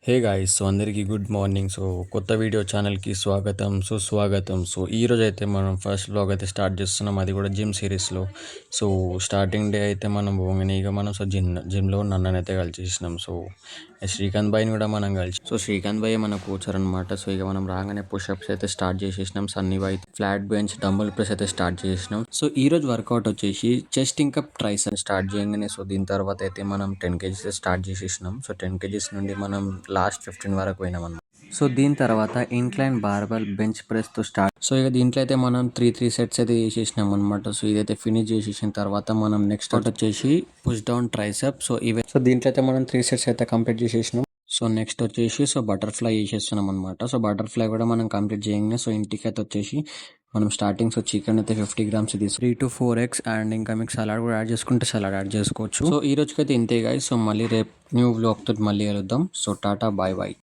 Hey guys! So, అందరికీ good morning. So, కొత్త video ఛానల్‌కి స్వాగతం, సుస్వాగతం. సో, ఈరోజైతే మనం ఫస్ట్ వ్లాగ్ అయితే స్టార్ట్ చేస్తున్నాం. అది కూడా జిమ్ సిరీస్‌లో. సో, స్టార్టింగ్ డే అయితే మనం పోగానే ఇక మనం జిమ్‌లో నన్ననైతే కలిసేసినాం. సో, శ్రీకాంత్ భాయ్‌ని కూడా మనం సో, శ్రీకాంత్ భాయ్ మన కోచర్ అనమాట. సో, ఇక మనం రాగానే పుషప్స్ అయితే స్టార్ట్ చేసేసినాం. సన్నీ భాయ్ ఫ్లాట్ బెంచ్, డంబుల్ ప్రెస్ అయితే స్టార్ట్ చేసేసినాం. సో, ఈరోజు వర్కౌట్ వచ్చేసి చెస్ట్ ఇంకా ట్రైస్ అని స్టార్ట్ చేయగానే సో, దీని తర్వాత అయితే మనం 10 కేజీస్ స్టార్ట్ చేసేసినాం. సో, 10 కేజీస్ నుండి మనం లాస్ట్ 15 వరకు పోయినామన్నమాట. సో దీని తర్వాత ఇంక్లైన్ బార్బల్ బెంచ్ ప్రెస్తో స్టార్ట్. సో ఇక దీంట్లో అయితే మనం త్రీ సెట్స్ అయితే చేసేసినాం అనమాట. సో ఇదైతే ఫినిష్ చేసేసిన తర్వాత మనం నెక్స్ట్ వచ్చేసి పుష్ డౌన్ ట్రైసెప్. సో దీంట్లో అయితే మనం 3 సెట్స్ అయితే కంప్లీట్ చేసేసినాం. సో నెక్స్ట్ వచ్చేసి బటర్ఫ్లై చేసేస్తున్నాం అనమాట. సో బటర్ఫ్లై కూడా మనం కంప్లీట్ చేయగానే సో ఇంటికి అయితే వచ్చేసి మనం స్టార్టింగ్ చికెన్ అయితే 50 grams 3 to 4 eggs అండ్ ఇంకా మీకు సలాడ్ కూడా యాడ్ చేసుకుంటే సలాడ్ యాడ్ చేసుకోవచ్చు. సో ఈ రోజుకైతే ఇంతే గాయస్. సో మళ్ళీ రేపు న్యూ వ్లాగ్ తోటి మళ్ళీ కలుద్దాం. So tata, bye bye.